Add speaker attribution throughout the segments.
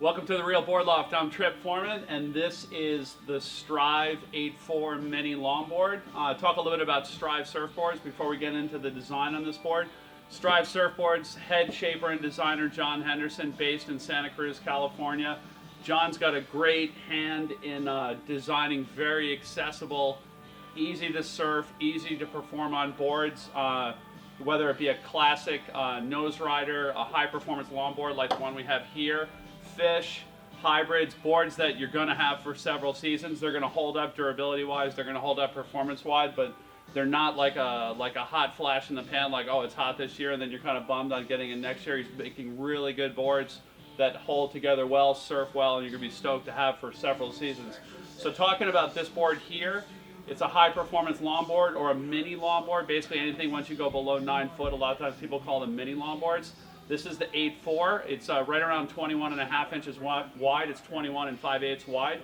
Speaker 1: Welcome to the Real Board Loft. I'm Trip Forman, and this is the Strive 8.4 Mini Longboard. Talk a little bit about Strive surfboards before we get into the design on this board. Strive surfboards, head shaper and designer John Henderson, based in Santa Cruz, California. John's got a great hand in designing very accessible, easy to surf, easy to perform on boards. Whether it be a classic nose rider, a high performance longboard like the one we have here, fish, hybrids, boards that you're going to have for several seasons. They're going to hold up durability wise, they're going to hold up performance wise, but they're not like a hot flash in the pan, like, oh, it's hot this year and then you're kind of bummed on getting it next year. He's making really good boards that hold together well, surf well, and you're going to be stoked to have for several seasons. So talking about this board here, it's a high performance longboard or a mini longboard. Basically anything once you go below 9 foot, a lot of times people call them mini longboards. This is the 8.4. It's right around 21.5 inches wide. It's 21 5/8 wide.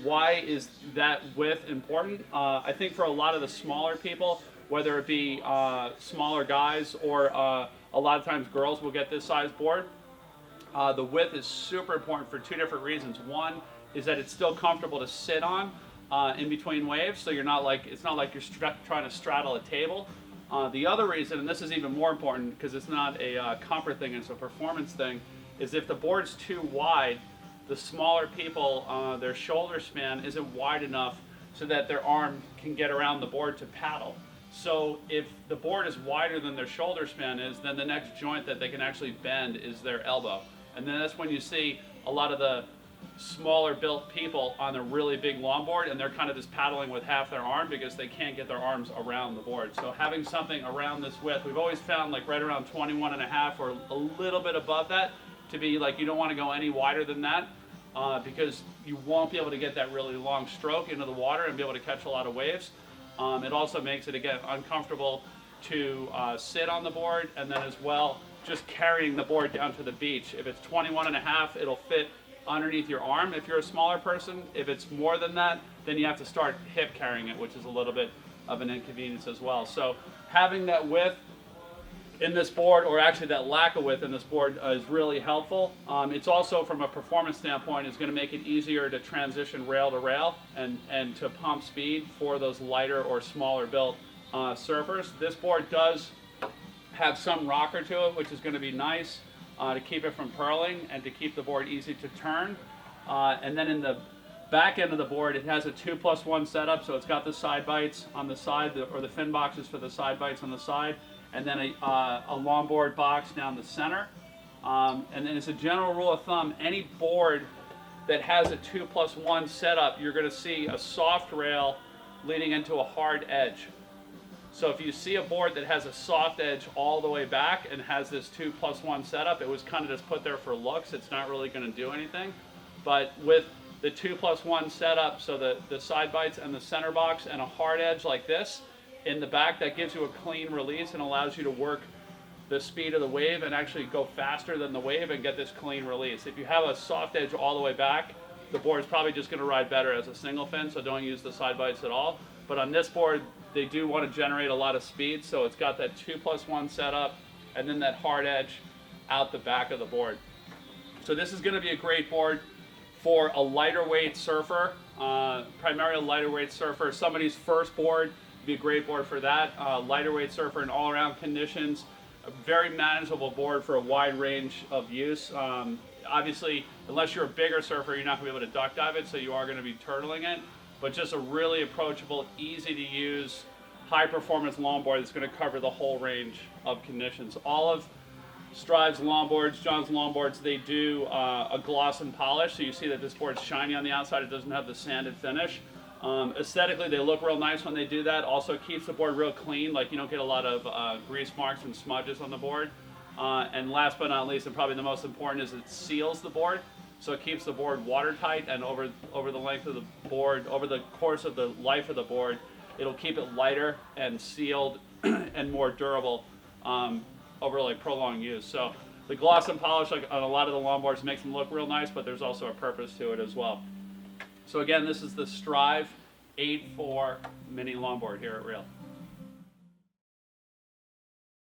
Speaker 1: Why is that width important? I think for a lot of the smaller people, whether it be smaller guys or a lot of times girls will get this size board. The width is super important for two different reasons. One is that it's still comfortable to sit on in between waves, so it's not like you're trying to straddle a table. The other reason, and this is even more important because it's not a comfort thing, it's a performance thing, is if the board's too wide, the smaller people, their shoulder span isn't wide enough so that their arm can get around the board to paddle. So if the board is wider than their shoulder span is, then the next joint that they can actually bend is their elbow. And then that's when you see a lot of the smaller built people on a really big longboard, and they're kind of just paddling with half their arm because they can't get their arms around the board. So having something around this width, we've always found like right around 21.5 or a little bit above that to be like, you don't want to go any wider than that because you won't be able to get that really long stroke into the water and be able to catch a lot of waves. It also makes it, again, uncomfortable to sit on the board, and then as well just carrying the board down to the beach. If it's 21.5, it'll fit underneath your arm if you're a smaller person. If it's more than that, then you have to start hip carrying it, which is a little bit of an inconvenience as well. So having that width in this board, or actually that lack of width in this board, is really helpful. It's also, from a performance standpoint, is going to make it easier to transition rail to rail and to pump speed for those lighter or smaller built surfers. This board does have some rocker to it, which is going to be nice to keep it from purling and to keep the board easy to turn. And then in the back end of the board, it has a 2+1 setup, so it's got the side bites on the side, or the fin boxes for the side bites on the side, and then a longboard box down the center. And then as a general rule of thumb, any board that has a 2+1 setup, you're going to see a soft rail leading into a hard edge. So if you see a board that has a soft edge all the way back and has this 2+1 setup, it was kind of just put there for looks. It's not really going to do anything. But with the 2+1 setup, so the side bites and the center box and a hard edge like this in the back, that gives you a clean release and allows you to work the speed of the wave and actually go faster than the wave and get this clean release. If you have a soft edge all the way back, the board's probably just going to ride better as a single fin, so don't use the side bites at all. But on this board, they do want to generate a lot of speed, so it's got that 2+1 setup and then that hard edge out the back of the board. So this is going to be a great board for a lighter weight surfer, primarily a lighter weight surfer. Somebody's first board would be a great board for that. Lighter weight surfer in all around conditions. A very manageable board for a wide range of use. Obviously, unless you're a bigger surfer, you're not going to be able to duck dive it, so you are going to be turtling it. But just a really approachable, easy to use, high performance longboard that's going to cover the whole range of conditions. All of Strive's longboards, John's longboards, they do a gloss and polish, so you see that this board's shiny on the outside. It doesn't have the sanded finish. Aesthetically, they look real nice when they do that. Also keeps the board real clean, like you don't get a lot of grease marks and smudges on the board. And last but not least, and probably the most important, is it seals the board. So it keeps the board watertight, and over the length of the board, over the course of the life of the board, it'll keep it lighter and sealed and more durable over like prolonged use. So the gloss and polish, like on a lot of the longboards, makes them look real nice, but there's also a purpose to it as well. So again, this is the Strive 8.4 Mini Longboard here at Real.